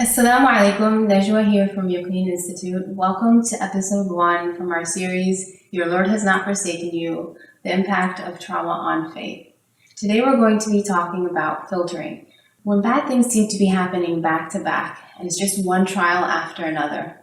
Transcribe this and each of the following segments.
Assalamu alaikum, Najwa here from Yaqeen Institute. Welcome to episode 1 from our series, Your Lord Has Not Forsaken You, the Impact of Trauma on Faith. Today we're going to be talking about filtering. When bad things seem to be happening back to back, and it's just one trial after another,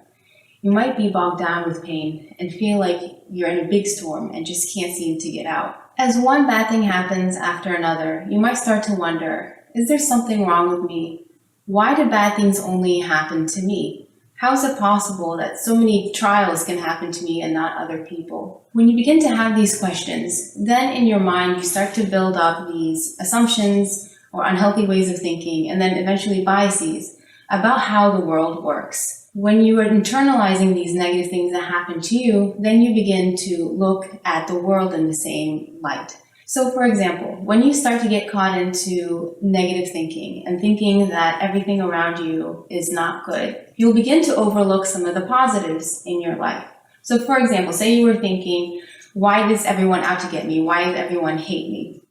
you might be bogged down with pain and feel like you're in a big storm and just can't seem to get out. As one bad thing happens after another, you might start to wonder, is there something wrong with me? Why do bad things only happen to me? How is it possible that so many trials can happen to me and not other people? When you begin to have these questions, then in your mind you start to build up these assumptions or unhealthy ways of thinking, and then eventually biases about how the world works. When you are internalizing these negative things that happen to you, then you begin to look at the world in the same light. So for example, when you start to get caught into negative thinking and thinking that everything around you is not good, you'll begin to overlook some of the positives in your life. So for example, say you were thinking, why is everyone out to get me? Why does everyone hate me?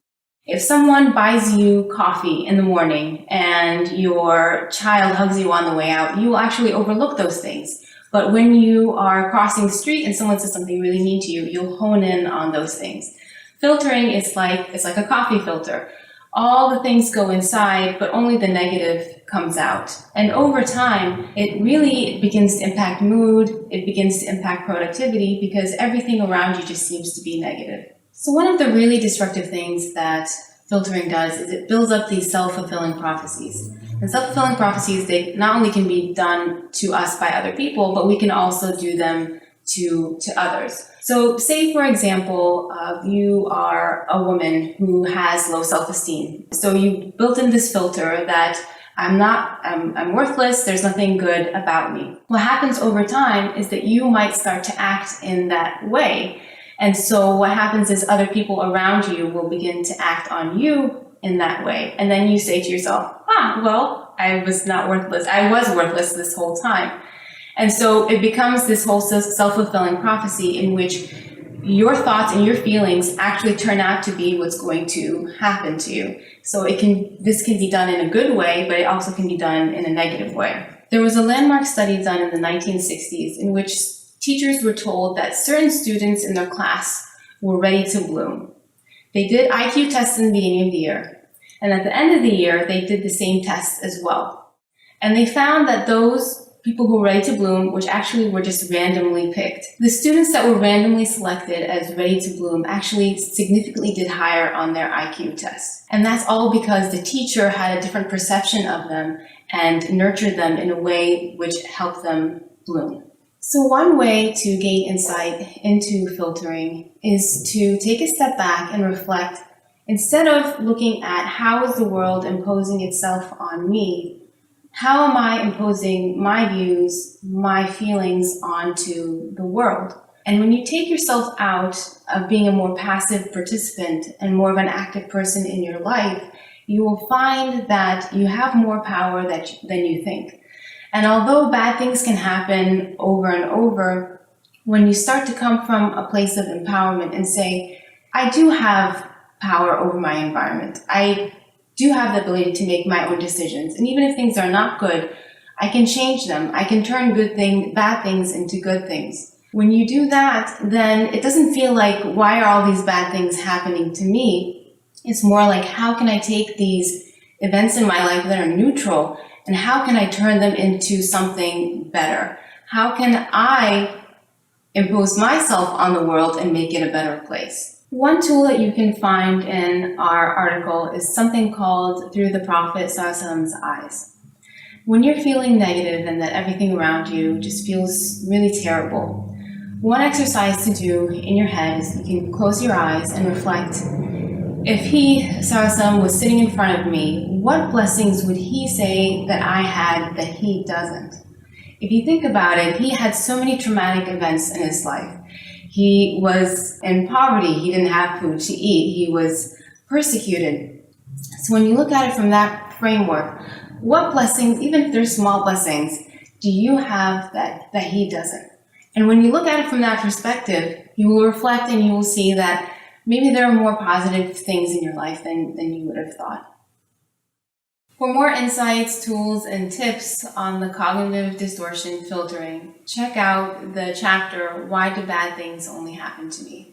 If someone buys you coffee in the morning and your child hugs you on the way out, you will actually overlook those things. But when you are crossing the street and someone says something really mean to you, you'll hone in on those things. Filtering is like a coffee filter. All the things go inside, but only the negative comes out. And over time, it really begins to impact mood, it begins to impact productivity because everything around you just seems to be negative. So one of the really destructive things that filtering does is it builds up these self-fulfilling prophecies. And self-fulfilling prophecies, they not only can be done to us by other people, but we can also do them to others. So say, for example, you are a woman who has low self-esteem. So you built in this filter that I'm worthless, there's nothing good about me. What happens over time is that you might start to act in that way. And so what happens is other people around you will begin to act on you in that way. And then you say to yourself, well, I was not worthless. I was worthless this whole time. And so it becomes this whole self-fulfilling prophecy in which your thoughts and your feelings actually turn out to be what's going to happen to you. So this can be done in a good way, but it also can be done in a negative way. There was a landmark study done in the 1960s in which teachers were told that certain students in their class were ready to bloom. They did IQ tests in the beginning of the year, and at the end of the year, they did the same tests as well. And they found that those people who were ready to bloom, which actually were just randomly picked. The students that were randomly selected as ready to bloom actually significantly did higher on their IQ test. And that's all because the teacher had a different perception of them and nurtured them in a way which helped them bloom. So one way to gain insight into filtering is to take a step back and reflect. Instead of looking at how is the world imposing itself on me, how am I imposing my views, my feelings onto the world? And when you take yourself out of being a more passive participant and more of an active person in your life, you will find that you have more power than you think. And although bad things can happen over and over, when you start to come from a place of empowerment and say, I do have power over my environment. I do have the ability to make my own decisions. And even if things are not good, I can change them. I can turn bad things into good things. When you do that, then it doesn't feel like, why are all these bad things happening to me? It's more like, how can I take these events in my life that are neutral and how can I turn them into something better? How can I impose myself on the world and make it a better place? One tool that you can find in our article is something called Through the Prophet ﷺ's Eyes. When you're feeling negative and that everything around you just feels really terrible, one exercise to do in your head is you can close your eyes and reflect, if he, ﷺ, was sitting in front of me, what blessings would he say that I had that he doesn't? If you think about it, he had so many traumatic events in his life. He was in poverty, he didn't have food to eat, he was persecuted. So when you look at it from that framework, what blessings, even if they're small blessings, do you have that he doesn't? And when you look at it from that perspective, you will reflect and you will see that maybe there are more positive things in your life than you would have thought. For more insights, tools, and tips on the cognitive distortion filtering, check out the chapter, Why Do Bad Things Only Happen to Me?